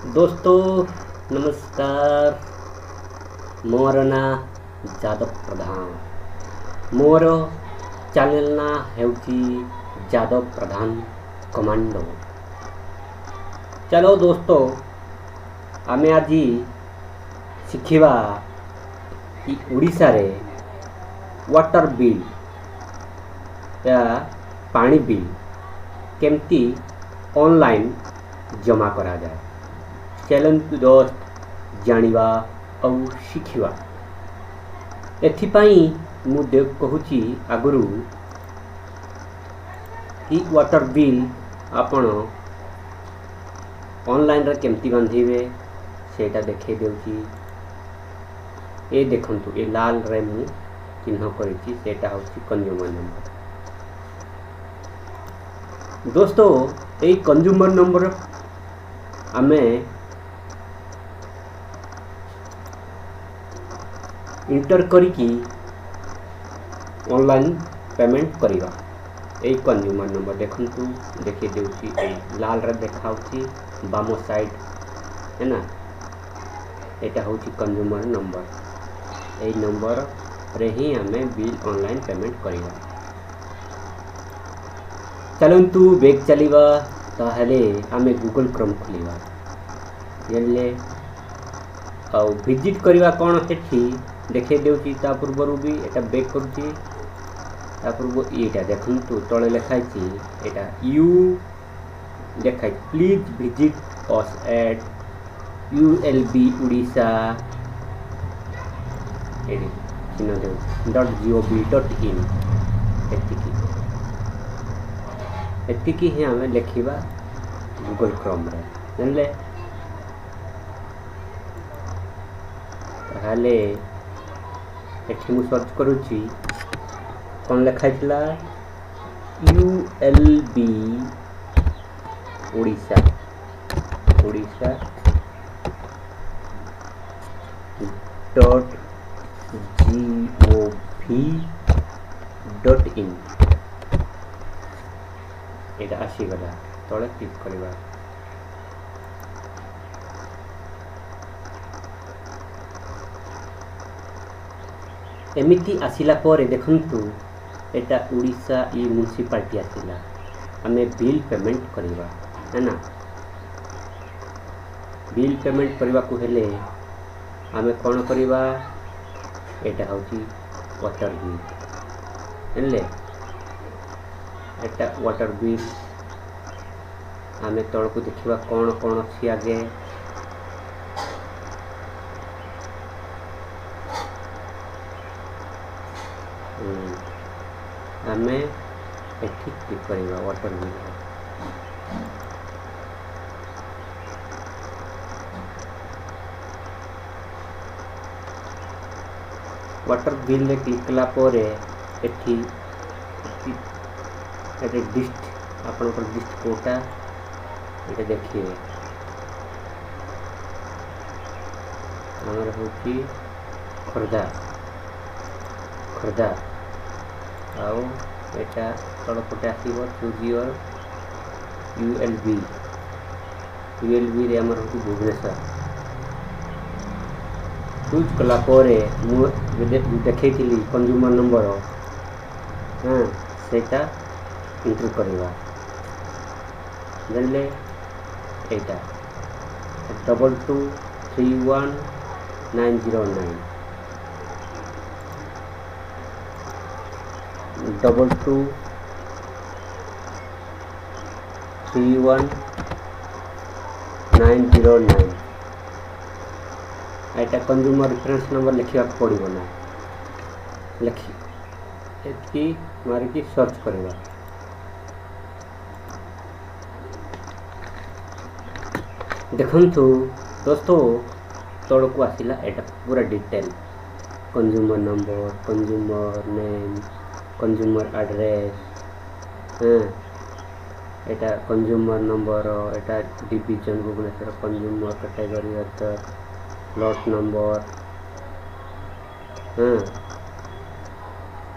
दोस्तों नमस्कार। मोर ना जादव प्रधान। मोर चैनल ना हेउची जादव प्रधान कमांडो। चलो दोस्तों आमे आज शिखिबा कि ओडिशा रे वाटर बिल या पानी बिल केमती ऑनलाइन जमा करा जाए। चलन्तु दोस्त जानिबा और शिखिबा। एथिपाई मु कहूची आगुरु कि वाटर बिल आपण ऑनलाइन रे केमती बांधिबे सेटा देखे देउची। ए देखंतु ए लाल रे मु चिन्ह करिची सेटा होची कंज्यूमर नंबर। दोस्तों ए कंज्यूमर नंबर आमे इंटर करिकी ऑनलाइन पेमेंट करिवा। ए कंज्यूमर नंबर देखंतु देखि देउची ए लाल रे देखाउची बामो साइड है ना। एटा होची कंज्यूमर नंबर। ए नंबर रे ही हमें बिल ऑनलाइन पेमेंट करिवा। चलन्तु बेग चलिबा ताहले आमे गूगल क्रोम खोलिबा। येले आउ विजिट करिवा कोन सेठी देखे देउची। ता पूर्वरु भी एटा बेक करूची। ता पूर्व एटा देखंतु तळे लेखाइची एटा यू देखाइ please visit us at ULB Odisha एडी चिन्ह देउ .gov.in एतिकी ही हमें लिखिबा गूगल क्रोम रे जानले। ताहले एठी मु सर्च करूची कोन लेखाइतला ULB उड़ीसा .gov.in एटा आसी गला तळे क्लिक करबा। एमिति आसिला परे देखंतु एटा उड़ीसा ई म्युनिसिपालिटी आसिला। हमें बिल पेमेंट करबा है ना। बिल पेमेंट करबा को हेले हमें कोन करबा एटा होची वाटर बिल हेले। एटा वाटर बिल हमें तळ को देखिबा कोन कोन अछि आगे। हमें एठी क्लिक करबा वाटर बिल। वाटर बिल रे क्लिक कला परे एठी एटे लिस्ट आपन पर लिस्ट कोटा एटा देखिए हमर होची खर्दा आउ एटा तळपटे आसीबो चूज योर ULB रे हमर होची भुवनेश्वर। चूज कला परे मु देखैतिली कंज्यूमर नंबर हां सेटा इंटर करवा जानले। एटा 2231 909 2231 909 एटा कंज्यूमर रेफरेंस नंबर लिखिया पड़िबो ना। लिखि एती मारी की सर्च करबा। देखंतु दोस्तों तळ को आसिला एटा पूरा detail consumer number consumer name consumer address एटा कंज्यूमर नंबर एटा division Bhubaneswar consumer category plot number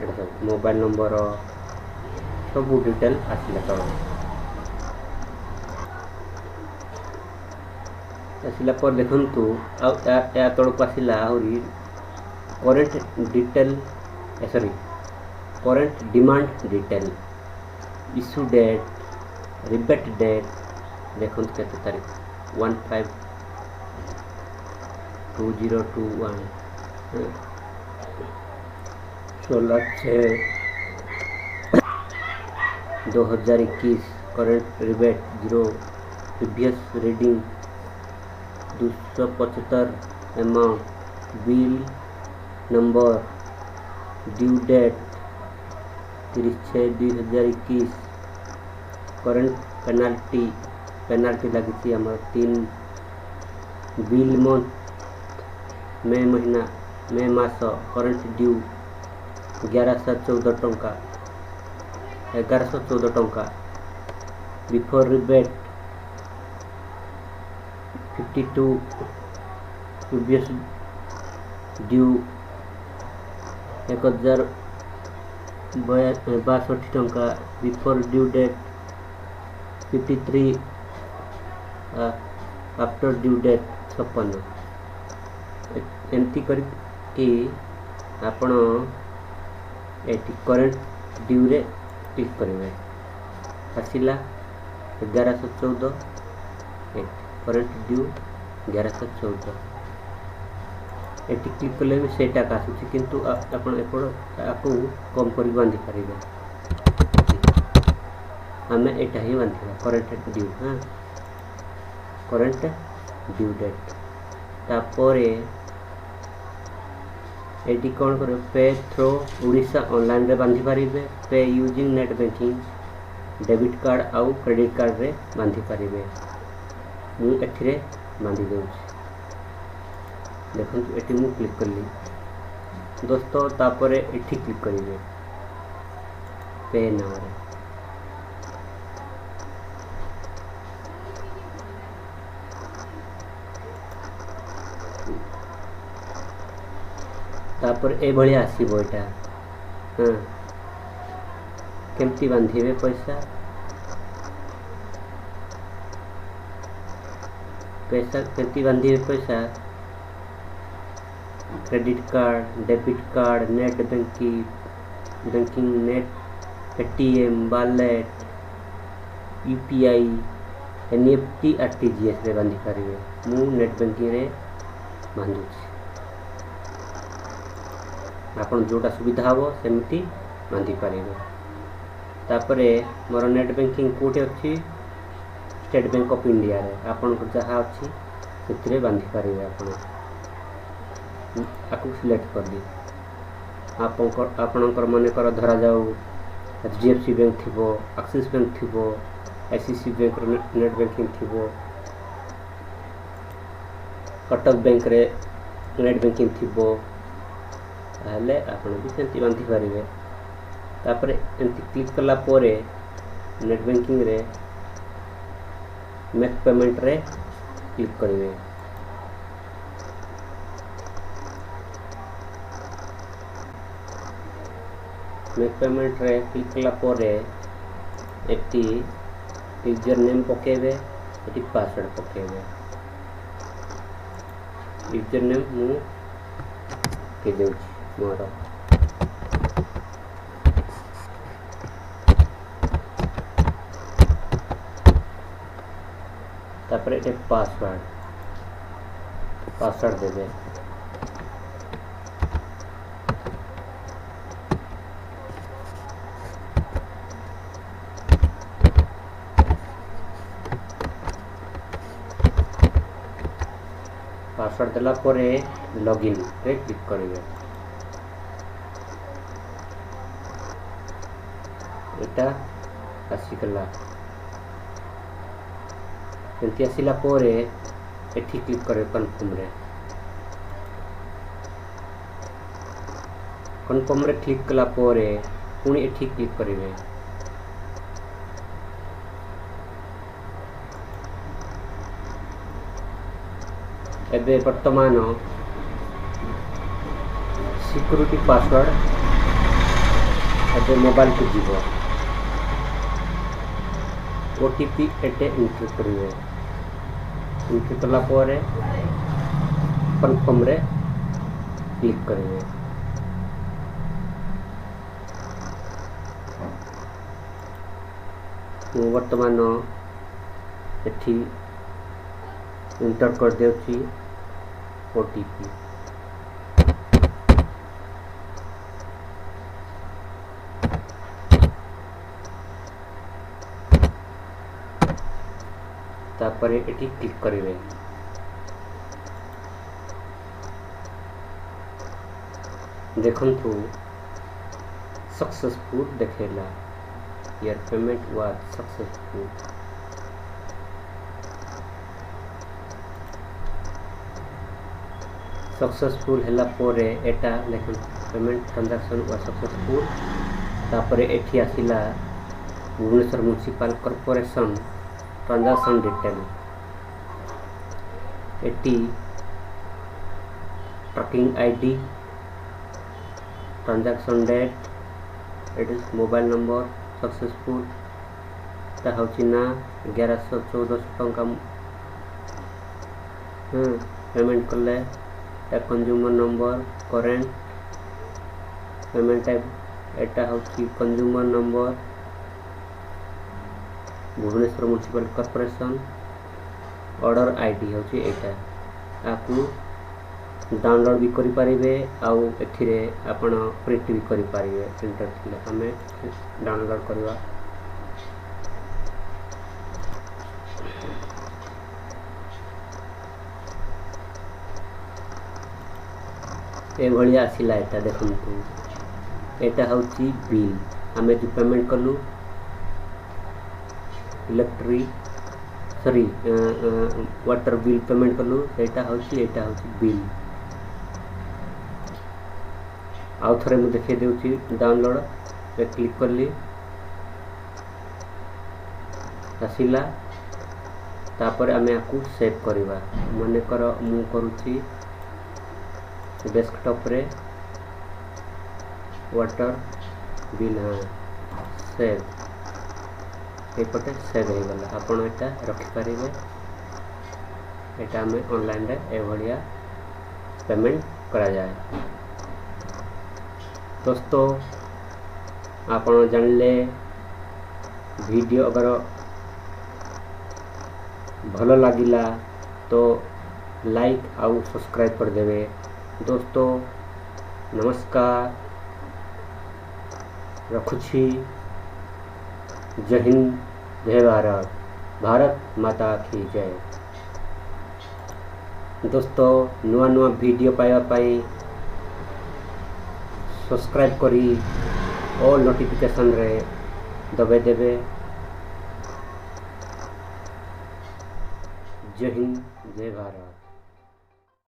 एटा सब मोबाइल नंबर सब डिटेल आसिला तळ। आसिला पर देखंतु या तळक आसिला आहुरी current detail sorry current demand detail issue date rebate date देखंतु केते तारीख 15/2021 16/6/2021 current rebate 0 previous reading 275 amount bill number due date 30/6/2021 current penalty लगी आम 3 बिल मंथ मे मास करेंट ड्यू 1114 टंका बिफोर रिबेट 52 प्रीवियस ड्यू 1062 टंका before due date 53 after due date 56 एमती करके आपण एटी करेंट ड्यू रे क्लिक करेंगे आसिला 1114 करेंट ड्यू 1114 एटी क्लिक कले भी सेटा आसूँ किंतु आपण आपको कम कर बांधि पारे आम एटा ही बांधा करेंट ड्यू हाँ करेंट ड्यू डेट तापर एटी कौन कर पे थ्रो उड़ीसा ऑनलाइन रे बांधि पारे पे using net banking debit card आउ क्रेडिट कार्ड रे बांधि पारे मु एथिरे बांधि देउछि देखो एटी मु क्लिक करली दोस्तों तापर एठी क्लिक करिवे पे नाउ रे तापर ए भली आसीबो एटा हाँ केमती बांधिबे पैसा केमती बांधिबे पैसा credit card debit card net banking net Paytm wallet UPI NEFT RTGS रे बांधि पारिबे मु नेट बैंकिंग रे बांधुछि आपन जोटा सुविधा हो सेमती बांधि पारिबे तापरे मोर नेट बैंकिंग कोठी अछि स्टेट बैंक ऑफ इंडिया रे आपन को जहा अछि सेतिरे बांधि पारिबे आपन आपको सिलेक्ट कर दी आपणकर मनकर धरा जाऊ एचडीएफसी बैंक थिबो एक्सिस बैंक थिबो आईसीसी बैंक नेट बैंकिंग थिबो कटक बैंक रे नेट बैंकिंग थिबो ताहले आपण भी सेंती बांधि पारिबे तापर एंती क्लिक कला पोरे नेट बैंकिंग रे मेक पेमेंट रे क्लिक करिवे मेक पेमेंट रे क्लिक कला पोरे एटी यूजर नेम पकेबे एटी पासवर्ड पकेबे यूजर नेम मु के देउछि मोर तापर एटे पासवर्ड देबे पासवर्ड देला परे लॉगिन रे क्लिक करिवे एटा आसीकला एंती आसिला परे एठी क्लिक करे कन्फर्म रे क्लिक कला परे पुणी एठी क्लिक करिवे एबे वर्तमान सिक्योरिटी पासवर्ड एबे मोबाइल को जीव ओटीपी एटे एंटर करिवे एंट्री कला पर कन्फर्म रे क्लिक करेंगे। मु वर्तमान एठी इंटर कर देउची ओटीपी। तापर एठी क्लिक करेंगे। देखंतु सक्सेसफुल देखेला, your payment was successful. Successful हैला पोरे एटा लेखन पेमेंट ट्रांजैक्शन वाज सक्सेसफुल। तापर एठी आसिला Bhubaneswar municipal corporation transaction detail. एटी tracking ID, transaction date, it is mobile number successful. ता होची ना 1114 टंका पेमेंट करले। Consumer number current payment type एटा होची consumer number Bhubaneswar municipal corporation. Order ID होची एटा। आपु डाउनलोड भी करि परिबे आउ एथिरे आपण प्रिंट भी करि परिबे। प्रिंटर थिले हमें डाउनलोड करवा। ए भली आसिला एटा देखंतु। एटा होची बिल हमें जो पेमेंट कलु इलेक्ट्रिक वाटर बिल पेमेंट कलु एटा होची बिल। आउ थरे मु देखै देउची डाउनलोड पे क्लिक करली आसिला। तापर आमे आकु सेव करवा। माने कर मु करूची डेस्कटॉप रे वाटर बिल सेव एपटे सेव हो गला। आपण एटा रखि परिबे। एटा हमें ऑनलाइन रे ए भलिया पेमेंट करा जाए। दोस्तों आपण जानले वीडियो अगर भलो लागिला तो लाइक आउ सब्सक्राइब कर देवे। दोस्तों नमस्कार, रखुछी। जय हिंद, जय भारत, भारत माता की जय। दोस्तों नुआ नुआ वीडियो पाइबा पाई सब्सक्राइब करी और नोटिफिकेशन रे दबे देवे। जय हिंद, जय भारत।